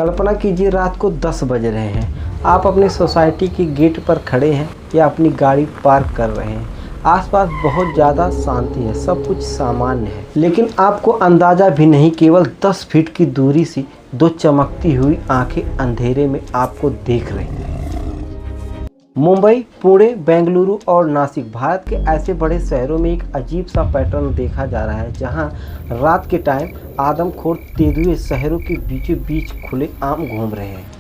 कल्पना कीजिए रात को 10 बज रहे हैं, आप अपने सोसाइटी के गेट पर खड़े हैं या अपनी गाड़ी पार्क कर रहे हैं। आसपास बहुत ज़्यादा शांति है, सब कुछ सामान्य है, लेकिन आपको अंदाज़ा भी नहीं, केवल 10 फीट की दूरी से दो चमकती हुई आंखें अंधेरे में आपको देख रही हैं। मुंबई, पुणे, बेंगलुरु और नासिक भारत के ऐसे बड़े शहरों में एक अजीब सा पैटर्न देखा जा रहा है, जहां रात के टाइम आदमखोर तेंदुए शहरों के बीचों बीच खुले आम घूम रहे हैं।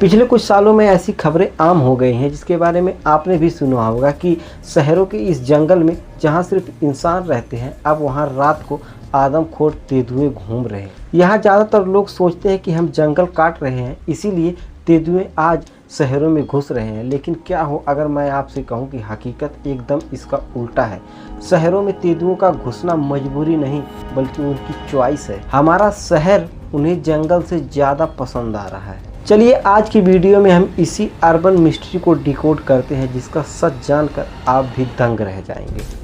पिछले कुछ सालों में ऐसी खबरें आम हो गई हैं, जिसके बारे में आपने भी सुना होगा कि शहरों के इस जंगल में जहां सिर्फ इंसान रहते हैं, अब वहां रात को आदमखोर तेंदुए घूम रहे हैं। यहाँ ज़्यादातर लोग सोचते हैं कि हम जंगल काट रहे हैं, इसीलिए तेंदुए आज शहरों में घुस रहे हैं। लेकिन क्या हो अगर मैं आपसे कहूँ कि हकीकत एकदम इसका उल्टा है। शहरों में तेंदुओं का घुसना मजबूरी नहीं, बल्कि उनकी चॉइस है। हमारा शहर उन्हें जंगल से ज़्यादा पसंद आ रहा है। चलिए आज की वीडियो में हम इसी अर्बन मिस्ट्री को डिकोड करते हैं, जिसका सच जानकर आप भी दंग रह जाएंगे।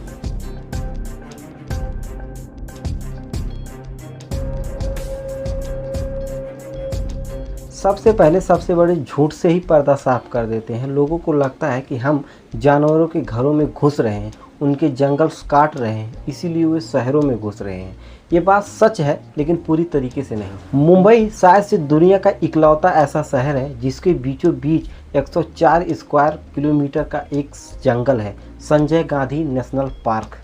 सबसे पहले सबसे बड़े झूठ से ही पर्दा साफ कर देते हैं। लोगों को लगता है कि हम जानवरों के घरों में घुस रहे हैं, उनके जंगल काट रहे हैं, इसीलिए वे शहरों में घुस रहे हैं। ये बात सच है, लेकिन पूरी तरीके से नहीं। मुंबई शायद से दुनिया का इकलौता ऐसा शहर है जिसके बीचों बीच 104 स्क्वायर किलोमीटर का एक जंगल है, संजय गांधी नेशनल पार्क।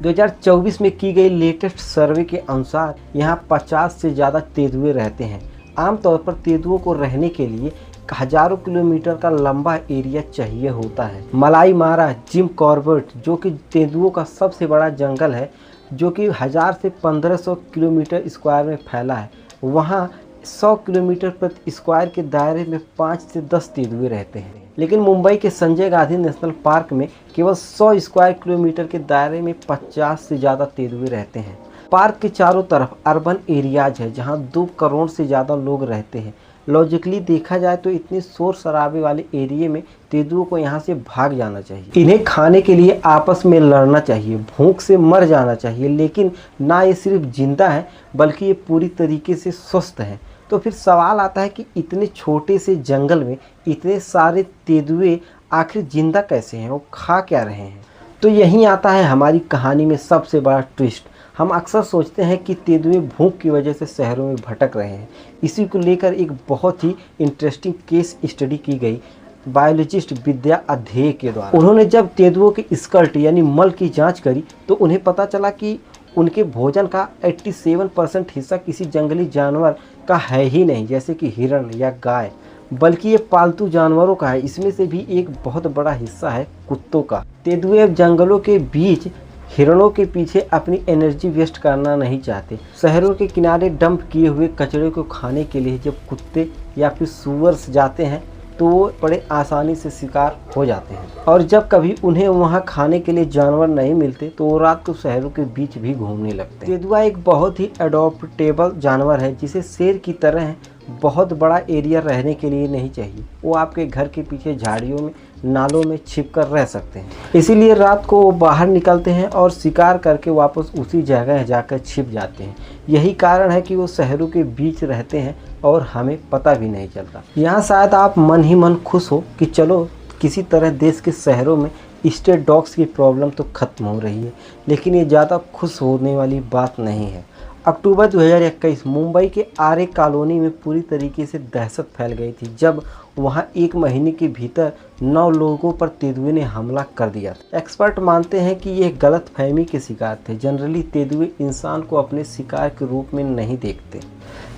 2024 में की गई लेटेस्ट सर्वे के अनुसार यहाँ 50 से ज़्यादा तेंदुए रहते हैं। आमतौर पर तेंदुओं को रहने के लिए हजारों किलोमीटर का लंबा एरिया चाहिए होता है। मलाई मारा जिम कॉर्बेट, जो कि तेंदुओं का सबसे बड़ा जंगल है, जो कि 1000 से 1500 किलोमीटर स्क्वायर में फैला है, वहाँ 100 किलोमीटर प्रति स्क्वायर के दायरे में 5 से 10 तेंदुए रहते हैं। लेकिन मुंबई के संजय गांधी नेशनल पार्क में केवल 100 स्क्वायर किलोमीटर के दायरे में 50 से ज़्यादा तेंदुए रहते हैं। पार्क के चारों तरफ अर्बन एरियाज है, जहां 2 करोड़ से ज़्यादा लोग रहते हैं। लॉजिकली देखा जाए तो इतने शोर शराबे वाले एरिया में तेंदुओं को यहां से भाग जाना चाहिए। इन्हें खाने के लिए आपस में लड़ना चाहिए, भूख से मर जाना चाहिए। लेकिन ना ये सिर्फ जिंदा है, बल्कि ये पूरी तरीके से स्वस्थ है। तो फिर सवाल आता है कि इतने छोटे से जंगल में इतने सारे तेंदुए आखिर जिंदा कैसे हैं, वो खा क्या रहे हैं? तो यहीं आता है हमारी कहानी में सबसे बड़ा ट्विस्ट। हम अक्सर सोचते हैं कि तेंदुए भूख की वजह से शहरों में भटक रहे हैं। इसी को लेकर एक बहुत ही इंटरेस्टिंग केस स्टडी की गई बायोलॉजिस्ट विद्या अध्यय के द्वारा। उन्होंने जब तेंदुओं के स्कल्ट यानी मल की जांच करी, तो उन्हें पता चला कि उनके भोजन का 87% हिस्सा किसी जंगली जानवर का है ही नहीं, जैसे कि हिरण या गाय, बल्कि ये पालतू जानवरों का है। इसमें से भी एक बहुत बड़ा हिस्सा है कुत्तों का। तेंदुए अब जंगलों के बीच हिरणों के पीछे अपनी एनर्जी वेस्ट करना नहीं चाहते। शहरों के किनारे डंप किए हुए कचरे को खाने के लिए जब कुत्ते या फिर सूअर्स जाते हैं, तो वो बड़े आसानी से शिकार हो जाते हैं। और जब कभी उन्हें वहाँ खाने के लिए जानवर नहीं मिलते, तो वो रात को शहरों के बीच भी घूमने लगते हैं। तेंदुआ एक बहुत ही अडॉप्टेबल जानवर है, जिसे शेर की तरह बहुत बड़ा एरिया रहने के लिए नहीं चाहिए। वो आपके घर के पीछे झाड़ियों में, नालों में छिप कर रह सकते हैं। इसीलिए रात को वो बाहर निकलते हैं और शिकार करके वापस उसी जगह जाकर छिप जाते हैं। यही कारण है कि वो शहरों के बीच रहते हैं और हमें पता भी नहीं चलता। यहाँ शायद आप मन ही मन खुश हो कि चलो किसी तरह देश के शहरों में स्ट्रीट डॉग्स की प्रॉब्लम तो खत्म हो रही है, लेकिन ये ज़्यादा खुश होने वाली बात नहीं है। अक्टूबर 2021 मुंबई के आरे कॉलोनी में पूरी तरीके से दहशत फैल गई थी, जब वहां 1 महीने के भीतर 9 लोगों पर तेंदुए ने हमला कर दिया था। एक्सपर्ट मानते हैं कि यह गलतफहमी के शिकार थे। जनरली तेंदुए इंसान को अपने शिकार के रूप में नहीं देखते।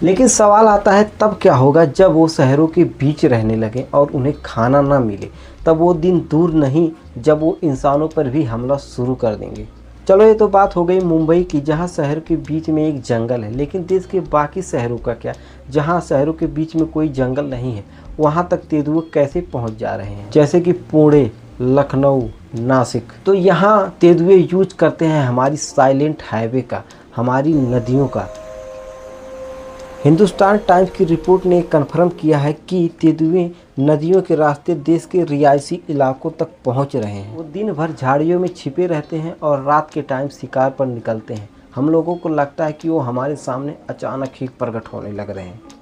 लेकिन सवाल आता है तब क्या होगा जब वो शहरों के बीच रहने लगे और उन्हें खाना ना मिले। तब वो दिन दूर नहीं जब वो इंसानों पर भी हमला शुरू कर देंगे। चलो ये तो बात हो गई मुंबई की, जहां शहर के बीच में एक जंगल है। लेकिन देश के बाकी शहरों का क्या, जहां शहरों के बीच में कोई जंगल नहीं है, वहां तक तेंदुए कैसे पहुंच जा रहे हैं? जैसे कि पुणे, लखनऊ, नासिक। तो यहाँ तेंदुए यूज करते हैं हमारी साइलेंट हाईवे का, हमारी नदियों का। हिंदुस्तान टाइम्स की रिपोर्ट ने कन्फर्म किया है कि तेंदुए नदियों के रास्ते देश के रिहायशी इलाकों तक पहुंच रहे हैं। वो दिन भर झाड़ियों में छिपे रहते हैं और रात के टाइम शिकार पर निकलते हैं। हम लोगों को लगता है कि वो हमारे सामने अचानक ही प्रकट होने लग रहे हैं।